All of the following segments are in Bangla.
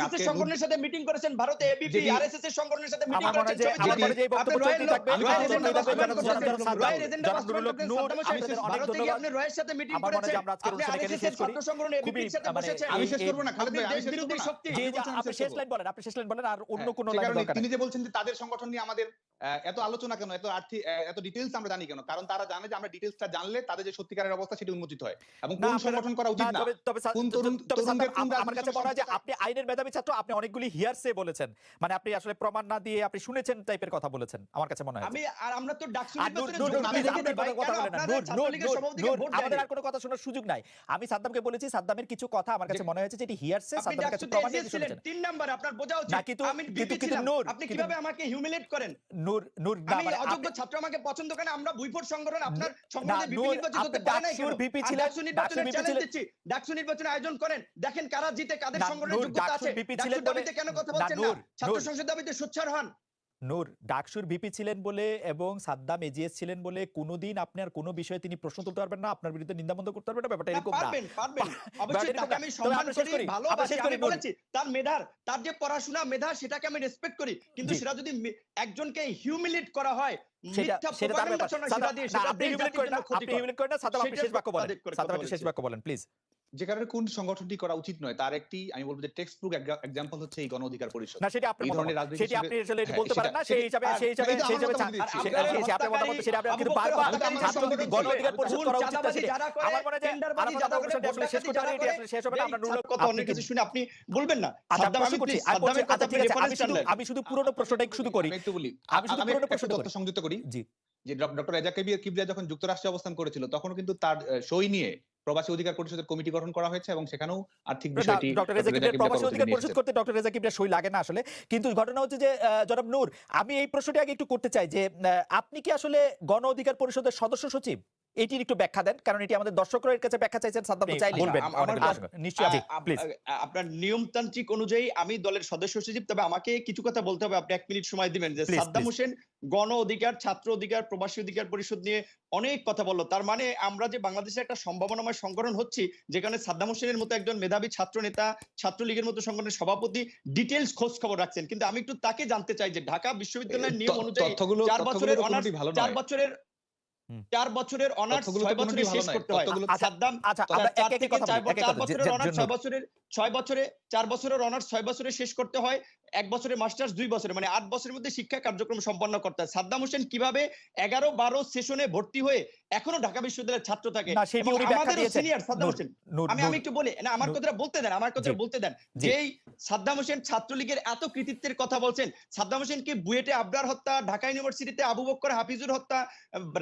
আরএসএস এর সংগঠনের সাথে মিটিং করেছেন, ভারতে এবিপি আরএসএস এর সংগঠনের সাথে মিটিং করেছেন। আপনি রয়্যাল এজেন্ডা বাস্তবায়ন করতেন সাদ্দাম হোসেন, ভারতে গিয়ে আপনি রয়ের সাথে মিটিং করেছেন, আপনি আরএসএস এর ছাত্র সংগঠন এবিপির সাথে বসেছেন। আমি শেষ করব না খালেদ ভাই, দেশ বিরোধী শক্তি। আপনি শেষ লাইন বলেন আর অন্য কোন লাইন দরকার। তিনি যে বলছেন যে তাদের সংগঠন নিয়ে আমাদের এত আলোচনা কেন, এত ডিটেইলস আমরা জানি কেন? কারণ তারা জানে যে আমরা ডিটেইলসটা জানলে তাদের যে সত্যিকারের অবস্থা সেটা উন্মোচিত হয় এবং কোন সংগঠন করা উচিত না। কোন তরুণদের কোন আমার কাছে মনে হয় যে আপনি আইনের মেধাবী ছাত্র, আপনি অনেকগুলি হিয়ারসে বলেছেন, মানে আপনি আসলে প্রমাণ না দিয়ে আপনি শুনেছেন টাইপের কথা বলেছেন আমার কাছে মনে হয়। আমরা তো ডাকসু আমাদের আর কোনো কথা শোনার সুযোগ নাই। আমি সাদ্দামকে বলেছি, সাদ্দামের কিছু কথা আমার কাছে মনে হয়েছে যে এটি হিয়ারসে, সাদ্দামের কাছে প্রমাণ দিয়ে শুনেছেন। 3 নাম্বার আপনার বোঝা উচিত। আমি নূর, আপনি কিভাবে আমাকে হিউমিলেট করেন? নূর আমি অযোগ্য ছাত্র, আমাকে পছন্দ করেন, আমরা বুইফোর সংগঠন, আপনার সংগঠনে ভিপি নির্বাচিত হতে পারে না কেন? ডাকসু নির্বাচনের চ্যালেঞ্জ দিচ্ছি, ডাকসু নির্বাচন আয়োজন করেন, দেখেন কারা জিতে, কাদের সংগঠনের যোগ্যতা আছে। ডাকসুর দাবিতে কেন কথা বলছেন না? ছাত্র সংসদ দাবিতে সোচ্চার হন। নূর, ডাকসুর ভিপি ছিলেন বলে এবং সাদ্দাম এজিএস ছিলেন বলে কোনোদিন আপনার কোনো বিষয়ে তিনি প্রশ্ন তুলতে পারবেন না, আপনার বিরুদ্ধে নিন্দামন্দ করতে পারবেন না, ব্যাপারটা এরকম না। পারবেন অবশ্যই, তাকে আমি সম্মান করি, ভালোবাসি। আমি বলেছি তার তার যে পড়াশোনা মেধা, সেটাকে আমি রেসপেক্ট করি, কিন্তু সেটা যদি একজনকে হিউমিলিয়েট করা হয়, মিথ্যা প্রপাগান্ডা চলে সেটা দিয়ে, সেটা আপনি হিউমিলিয়েট করেন না, সাদ্দাম আপনি শেষ বাক্য বলেন, সাদ্দাম আপনি শেষ বাক্য বলেন প্লিজ। যে কারণে কোন সংগঠনটি করা উচিত নয় তার একটি আমি বলবো যে টেক্সট বুক এক্সাম্পল হচ্ছে এই গণ অধিকার পরিষদ। না সেটা আপনি সেটা আপনি আসলে বলতে পারেন না, সেই হিসাবে আপনি মতামত সেটা আপনি কিন্তু বারবার গণ অধিকার পরিষদ করা উচিত না। আমার মনে হয় যে আসলে শেষ করতে পারি, এটি আসলে শেষ হবে না। আমরা নুরুল কথা অনেক কিছু শুনে আপনি বলবেন না। আমি শুধু পুরনো প্রশ্নটাই শুধু করি, একটু বলি, আমি শুধু পুরনো প্রশ্নটা সংযুক্ত করি। জি, যে ডক্টর রেজা কিবরিয়া যখন যুক্তরাষ্ট্রে অবস্থান করেছিল তখন কিন্তু তার সই নিয়ে প্রবাসী অধিকার পরিষদের কমিটি গঠন করা হয়েছে এবং সেখানেও আর্থিক বিষয়টি ডক্টর রেজা কিবরিয়া প্রবাসী অধিকার পরিষদ করতে ডক্টর রেজা কিবরিয়া সই লাগে না আসলে। কিন্তু ঘটনা হচ্ছে যে জনাব নূর, আমি এই প্রশ্নটি আগে একটু করতে চাই যে আপনি কি আসলে গণ অধিকার পরিষদের সদস্য সচিব? এটির একটু ব্যাখ্যা দেন, কারণ এটি আমাদের দর্শকরা এর কাছে ব্যাখ্যা চাইছেন, সাদ্দাম চাইলে বলবেন নিশ্চয়ই প্লিজ। আপনার নিয়মতান্ত্রিক অনুযায়ী আমি দলের সদস্য সচিব, তবে আমাকে কিছু কথা বলতে হবে, আপনি 1 মিনিট সময় দিবেন। যে সাদ্দাম হোসেন গণ অধিকার, ছাত্র অধিকার, প্রবাসী অধিকার পরিষদ নিয়ে অনেক কথা বললো, তার মানে আমরা যে বাংলাদেশে একটা সম্ভাবনাময় সংগঠন হচ্ছি, যেখানে সাদ্দাম হোসেনের মতো একজন মেধাবী ছাত্র নেতা, ছাত্রলীগের মতো সংগঠনের সভাপতি ডিটেইলস খোঁজ খবর রাখছেন। কিন্তু আমি একটু তাকে জানতে চাই যে ঢাকা বিশ্ববিদ্যালয়ের নিয়ম অনুযায়ী 4 বছরের অনার্স, 4 বছরের অনার্স 6 বছরে শেষ করতে হয়। সাদ্দাম 4 বছরের অনার্স 6 বছরে শেষ করতে হয়, 1 বছরের মাস্টার্স 2 বছরে, মানে 8 বছরের মধ্যে শিক্ষা কার্যক্রম সম্পন্ন করতে হয়। সাদ্দাম হোসেন কিভাবে 11-12 সেশনে ভর্তি হয়ে এখনো ঢাকা বিশ্ববিদ্যালয়ের ছাত্র থাকে? আমাদেরও সিনিয়র সাদ্দাম হোসেন। আমি একটু বলি না, আমার কথাটা বলতে দেন, যেই সাদ্দাম হোসেন ছাত্রলীগের এত কৃতিত্বের কথা বলছেন, সাদ্দাম হোসেন কি বুয়েটে আবরার হত্যা, ঢাকা ইউনিভার্সিটিতে আবু বকর হাফিজুর হত্যা,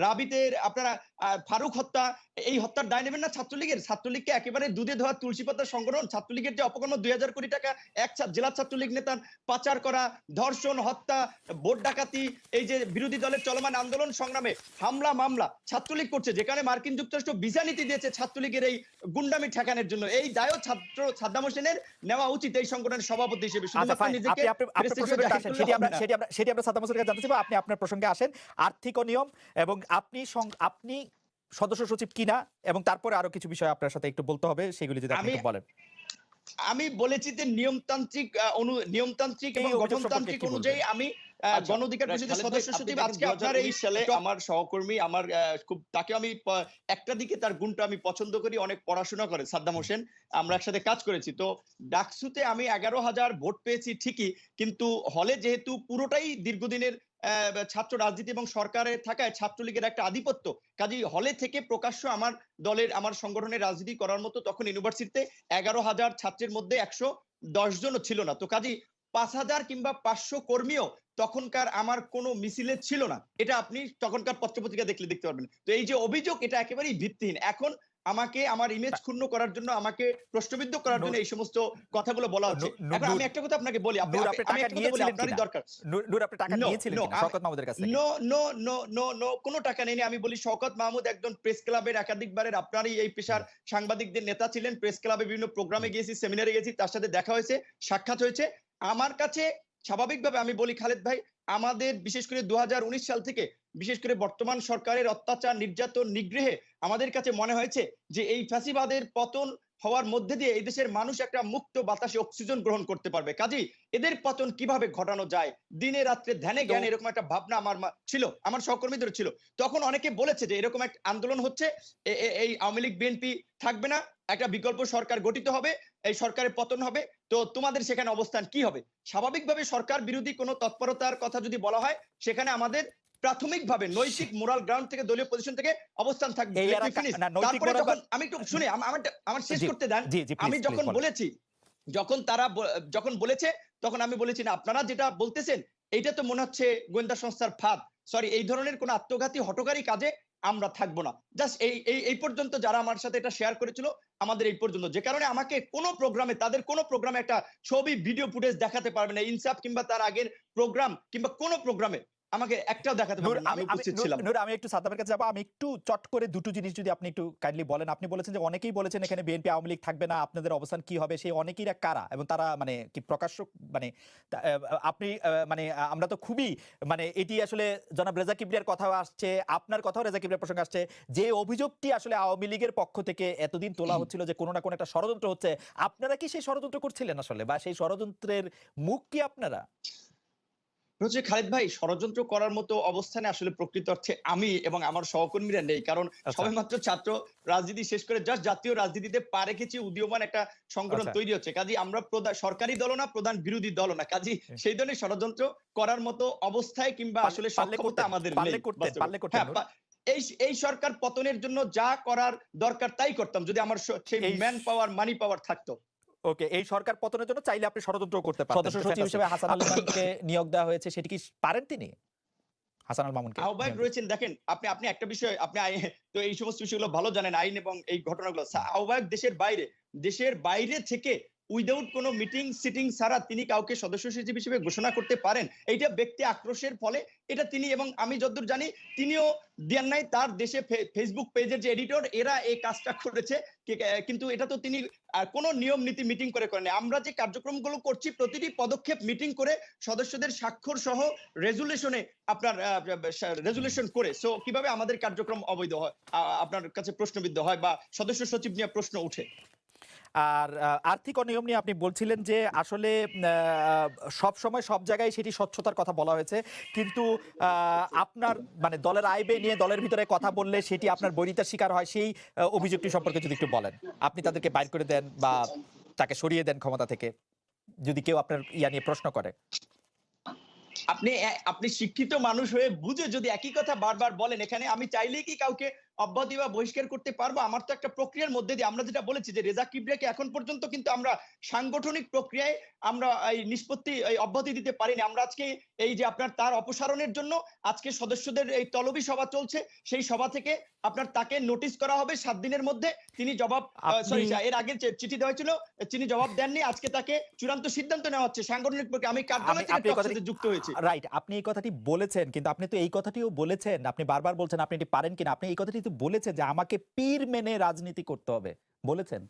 রাবিতে আপনারা ফারুক হত্যা, এই হত্যার দায় নেবেন না ছাত্রলীগের? ছাত্রলীগকে একেবারে দুধে ধোয়া তুলসী পাতার সংগঠন। ছাত্রলীগের যে অপকর্ম, 2000 কোটি টাকা এক জেলা ছাত্রলীগ নেতার পাচার করা, ধর্ষণ, হত্যা, ভোট ডাকাতি, এই যে বিরোধী দলের চলমান আন্দোলন সংগ্রামে হামলা মামলা ছাত্রলীগ করছে, যেখানে মার্কিন যুক্তরাষ্ট্র ভিসা নীতি দিয়েছে ছাত্রলীগের এই গুন্ডামি ঠেকানোর জন্য। এই দায়ও সাদ্দাম হোসেনের নেওয়া উচিত এই সংগঠনের সভাপতি হিসেবে। সেটি আমরা সাদ্দাম হোসেনকে জানতে চাইবো। আপনি আপনার প্রসঙ্গে আসেন, আর্থিক অনিয়ম এবং আপনি সদস্য সচিব কিনা, এবং তারপরে আরো কিছু বিষয় আপনার সাথে একটু বলতে হবে, সেগুলি যদি আপনি বলেন। আমি বলেছি যে নিয়মতান্ত্রিক এবং গঠনতান্ত্রিক অনুযায়ী আমি গণ অধিকার পরিষদের সদস্য সচিব। আজকে আপনার এই সালে আমার সহকর্মী, আমার খুব তাকে আমি একটা দিকে তার গুণটা আমি পছন্দ করি, অনেক পড়াশোনা করে সাদ্দাম হোসেন, আমরা একসাথে কাজ করেছি। তো ডাকসুতে আমি 11,000 ভোট পেয়েছি ঠিকই, কিন্তু হলে যেহেতু পুরোটাই দীর্ঘদিনের ছাত্র রাজনীতি এবং সরকারে থাকায় ছাত্রলীগের একটা আধিপত্য, কাজেই হলে থেকে প্রকাশ্য আমার দলের, আমার সংগঠনের রাজনীতি করার মতো তখন ইউনিভার্সিটিতে 11,000 ছাত্রের মধ্যে 110 জনও ছিল না। তো কাজেই 5,000 কিংবা 500 কর্মীও তখনকার আমার কোনো মিছিলে ছিল না। এটা আপনি তখনকার পত্রপত্রিকা দেখতে পারবেন। তো এই যে অভিযোগ, এটা একেবারেই ভিত্তিহীন। এখন আমাকে আমার ইমেজ ক্ষুণ্ণ করার জন্য, আমাকে প্রশ্নবিদ্ধ করার জন্য এই সমস্ত কথাগুলো বলা হচ্ছে। এখন আমি একটা কথা আপনাকে বলি, আপনারই দরকার। কোনো টাকা নেই। আমি বলি, শওকত মাহমুদ একজন প্রেস ক্লাবের একাধিকবারের আপনারই এই পেশার সাংবাদিকদের নেতা ছিলেন। প্রেস ক্লাবে বিভিন্ন প্রোগ্রামে গিয়েছি, সেমিনারে গেছি, তার সাথে দেখা হয়েছে, সাক্ষাৎ হয়েছে। আমার কাছে স্বাভাবিকভাবে আমি বলি, খালেদ ভাই, আমাদের বিশেষ করে 2019 সাল থেকে বিশেষ করে বর্তমান সরকারের অত্যাচার, নির্যাতন, নিগ্রহে আমাদের কাছে মনে হয়েছে যে এই ফ্যাসিবাদের পতন হওয়ার মধ্যে দিয়ে এই দেশের মানুষ একটা মুক্ত বাতাসে অক্সিজেন গ্রহণ করতে পারবে। কাজেই এদের পতন কিভাবে ঘটানো যায়, দিনে রাত্রে ধ্যানে জ্ঞানে এরকম একটা ভাবনা আমার ছিল, আমার সহকর্মীদের ছিল। তখন অনেকে বলেছে যে এরকম একটা আন্দোলন হচ্ছে, এই আওয়ামী লীগ বিএনপি থাকবে না, একটা বিকল্প সরকার গঠিত হবে, এই সরকারের পতন হবে, তো তোমাদের সেখানে অবস্থান কি হবে? স্বাভাবিকভাবে সরকার বিরোধী কোনো তৎপরতার কথা যদি বলা হয়, সেখানে আমাদের প্রাথমিকভাবে নৈতিক মোরাল গ্রাউন্ড থেকে, দলীয় পজিশন থেকে অবস্থান থাকবে। তারপরে যখন আমি একটু শুনে আমার শেষ করতে দেন। আমি যখন বলেছি, যখন বলেছে তখন আমি বলেছি না, আপনারা যেটা বলতেছেন এইটা তো মনে হচ্ছে গোয়েন্দা সংস্থার ফাঁদ, সরি, এই ধরনের কোন আত্মঘাতী হঠকারী কাজে আমরা থাকবো না। জাস্ট এই পর্যন্ত যারা আমার সাথে এটা শেয়ার করেছিল, আমাদের এই পর্যন্ত, যে কারণে আমাকে কোনো প্রোগ্রামে, তাদের কোনো প্রোগ্রামে একটা ছবি ভিডিও ফুটেজ দেখাতে পারবে না, ইনসাফ কিংবা তার আগের প্রোগ্রাম কিংবা কোনো প্রোগ্রামে আমাকে একটাও দেখাতে পারবে না। আমি উপস্থিত ছিলাম। নূর, আমি একটু সাদ্দামের কাছে যাব। আমি একটু চট করে দুটো জিনিস যদি আপনি একটু কাইন্ডলি বলেন। আপনি বলেছেন যে অনেকেই বলেছেন এখানে বিএনপি আওয়ামী লীগ থাকবে না, আপনাদের অবস্থান কি হবে? সেই অনেকেইরা কারা এবং তারা মানে কি প্রকাশ্য, মানে আপনি মানে আমরা তো খুবই মানে এটি আসলে জনাব রেজা কিবরিয়ার কথা আসছে, আপনার কথাও রেজা কিবরিয়ার প্রসঙ্গ আসছে, যে অভিযোগটি আসলে আওয়ামী লীগের পক্ষ থেকে এতদিন তোলা হচ্ছিল যে কোনো না কোনো একটা ষড়যন্ত্র হচ্ছে, আপনারা কি সেই ষড়যন্ত্র করছিলেন আসলে, বা সেই ষড়যন্ত্রের মুখ কি আপনারা? হচ্ছে খালিদ ভাই, ষড়যন্ত্র করার মতো অবস্থানে আসলে প্রকৃত অর্থে আমি এবং আমার সহকর্মীরা নেই, কারণ সবেমাত্র ছাত্র রাজনীতি শেষ করে জাস্ট জাতীয় রাজনীতিতে পা রেখেছি, উদীয়মান একটা সংগঠন তৈরি হচ্ছে। কাজী আমরা সরকারি দল না, প্রধান বিরোধী দল না, কাজী সেই ধরনের ষড়যন্ত্র করার মতো অবস্থায় কিংবা আসলে সক্ষমতা আমাদের নেই। এই সরকার পতনের জন্য যা করার দরকার তাই করতাম, যদি আমার সেই ম্যান পাওয়ার, মানি পাওয়ার থাকতো। ওকে, এই সরকার পতনের জন্য চাইলে আপনি ষড়যন্ত্র করতে পারেন। সদস্য সচিব হিসেবে হাসান আল মামুনকে নিয়োগ দেওয়া হয়েছে, সেটি কি পারেন তিনি? হাসান আল মামুনকে আহ্বায়ক রয়েছেন, দেখেন আপনি একটা বিষয়, আপনি তো এই সমস্ত বিষয়গুলো ভালো জানেন, আইন এবং এই ঘটনাগুলো। আহ্বায়ক দেশের বাইরে থেকে উইদাউট কোনো মিটিং সিটিং ছাড়া তিনি কাউকে সদস্য সচিব হিসেবে ঘোষণা করতে পারেন। এইটা ব্যক্তি আক্রোশের ফলে এটা তিনি, এবং আমি যতদূর জানি তিনিও দেন নাই, তার দেশে ফেসবুক পেজের যে এডিটর এরা এই কাজটা করেছে, কিন্তু এটা তো তিনি কোনো নিয়ম নীতি মিটিং করে করেন। আমরা যে কার্যক্রমগুলো করছি প্রতিটি পদক্ষেপ মিটিং করে সদস্যদের স্বাক্ষর সহ রেজুলেশনে রেজুলেশন করে, সো কিভাবে আমাদের কার্যক্রম অবৈধ হয়, আপনার কাছে প্রশ্নবিদ্ধ হয় বা সদস্য সচিব নিয়ে প্রশ্ন উঠে। আর আর্থিক অনিয়ম নিয়ে আপনি বলছিলেন যে আসলে সব সময় সব জায়গায় সেটি স্বচ্ছতার কথা বলা হয়েছে, কিন্তু আপনার মানে দলের আয় ব্যয় নিয়ে দলের ভিতরে কথা বললে সেটি আপনার বৈরিতার শিকার হয়, সেই অভিযোগটি সম্পর্কে যদি একটু বলেন। আপনি তাদেরকে বাইর করে দেন বা তাকে সরিয়ে দেন ক্ষমতা থেকে, যদি কেউ আপনার ইয়া নিয়ে প্রশ্ন করে। আপনি শিক্ষিত মানুষ হয়ে বুঝে যদি একই কথা বারবার বলেন, এখানে আমি চাইলেই কি কাউকে অব্যাহতি বা বহিষ্কার করতে পারবো? আমরা তো একটা প্রক্রিয়ার মধ্যে দিয়ে, আমরা যেটা বলেছি যে রেজা কিবরিয়াকে এখন পর্যন্ত কিন্তু আমরা সাংগঠনিক প্রক্রিয়ায় আমরা এই নিষ্পত্তি, এই অব্যাহতি দিতে পারিনি। আমরা আজকে এই যে আপনার তার অপসারণের জন্য আজকে সদস্যদের এই তলবি সভা চলছে, সেই সভা থেকে আপনার তাকে নোটিশ করা হবে 7 দিনের মধ্যে। তিনি জবাব, সরি, এর আগে চিঠি দেওয়া ছিল, তিনি জবাব দেননি। আজকে তাকে চূড়ান্ত সিদ্ধান্ত নেওয়া হচ্ছে সাংগঠনিক প্রক্রিয়া। আমি কার্যালয় থেকে সাথে যুক্ত হয়েছি। রাইট, আপনি এই কথাটি বলেছেন, কিন্তু আপনি তো এই কথাটিও বলেছেন, আপনি বারবার বলছেন আপনি এটি পারেন কিনা, আপনি এই কথাটি তো বলেছেন যে আমাকে পীর মেনে রাজনীতি করতে হবে, বলেছেন।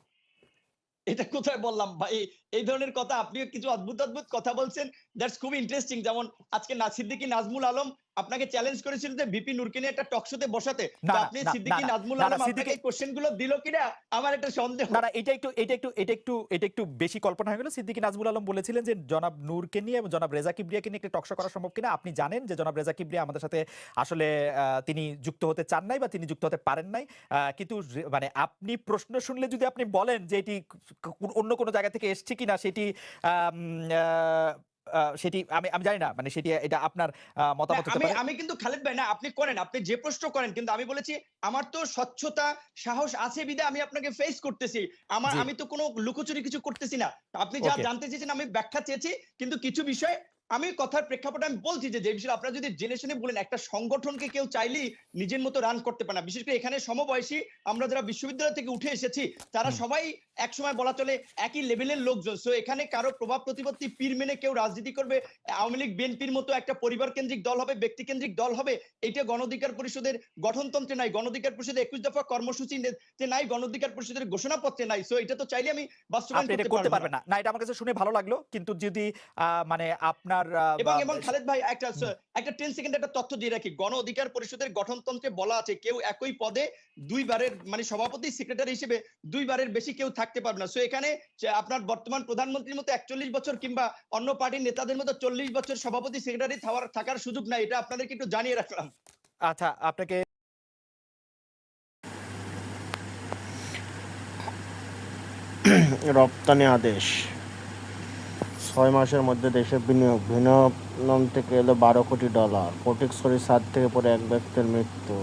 এটা কোথায় বললাম ভাই? এই ধরনের কথা আপনিও কিছু অদ্ভুত অদ্ভুত কথা বলছেন, দ্যাটস খুব ইন্টারেস্টিং। যেমন আজকে সিদ্দিকী নাজমুল আলম আপনাকে চ্যালেঞ্জ করেছিল যে ভিপি নূরকে নিয়ে একটা টক শোতে বসাতে, তো আপনি সিদ্দিকী নাজমুল আলম আপনাকে এই কোশ্চেনগুলো দিল কিনা আমার একটা সন্দেহ। না, এটা একটু বেশি কল্পনা হয়ে গেল। সিদ্দিকী নাজমুল আলম বলেছিলেন যে জনাব নূরকে নিয়ে এবং জনাব রেজা কিবরিয়াকে নিয়ে একটা টক শো করা সম্ভব কিনা। আপনি জানেন যে জনাব রেজা কিবরিয়া আমাদের সাথে আসলে তিনি যুক্ত হতে চান নাই বা তিনি যুক্ত হতে পারেন নাই, কিন্তু মানে আপনি প্রশ্ন শুনলে যদি আপনি বলেন যে এটি অন্য কোনো জায়গা থেকে এসছে কিনা, সেটি সেটি আমি জানি না, মানে সেটি এটা আপনার মতামত হতে পারে। আমি কিন্তু খালেদ ভাই, না আপনি করেন, আপনি যে প্রশ্ন করেন, কিন্তু আমি বলেছি আমার তো স্বচ্ছতা সাহস আছে বিদে আমি আপনাকে ফেস করতেছি। আমি তো কোনো লুকোচুরি কিছু করতেছি না। আপনি যা জানতে চেয়েছেন আমি ব্যাখ্যা চেয়েছি, কিন্তু কিছু বিষয় আমি কথার প্রেক্ষাপটে আমি বলছি যে বিষয় আপনারা যদি জেনে শুনে বলেন, একটা সংগঠনকে কেউ চাইলেই নিজের মতো রান করতে পারে না। বিশেষ করে এখানে সমবয়সী আমরা যারা বিশ্ববিদ্যালয় থেকে উঠে এসেছি তারা সবাই একসময় বলা চলে একই লেভেলের লোকজন। সো এখানে কারো প্রভাব প্রতিপত্তি পীর মেনে কেউ রাজনীতি করবে, আওয়ামী লীগ বিএনপির মতো একটা পরিবার কেন্দ্রিক দল হবে, ব্যক্তি কেন্দ্রিক দল হবে, এটা গণ অধিকার পরিষদের গঠনতন্ত্রে নাই, গণ অধিকার পরিষদের 21 দফা কর্মসূচিতে নাই, গণ অধিকার পরিষদের ঘোষণাপত্রে নাই। সো এটা তো চাইলে আমি বাস্তবায়ন করতে পারবো না। না, এটা আমার কাছে শুনে ভালো লাগলো, কিন্তু যদি মানে আপনার এবং খালেদ ভাই একটা 10 সেকেন্ড একটা তথ্য দিয়ে রাখি, গণ অধিকার পরিষদের গঠনতন্ত্রে বলা আছে কেউ একই পদে দুইবারের মানে সভাপতি সেক্রেটারি হিসেবে দুইবারের বেশি কেউ থাকতে থাকতে পারবে না। সো এখানে যে আপনার বর্তমান প্রধানমন্ত্রীর মতো 41 বছর কিংবা অন্য পার্টির নেতাদের মতো 40 বছর সভাপতি সেক্রেটারি থাকার সুযোগ নাই, এটা আপনাদেরকে একটু জানিয়ে রাখলাম। আচ্ছা, আপনাকে রপ্তানি আদেশ 6 মাসের মধ্যে দেশে বিনিয়োগ, ভিয়েতনাম থেকে এলো $12 কোটি। ফটিকছড়ি ছাদ থেকে পড়ে এক ব্যক্তির মৃত্যু।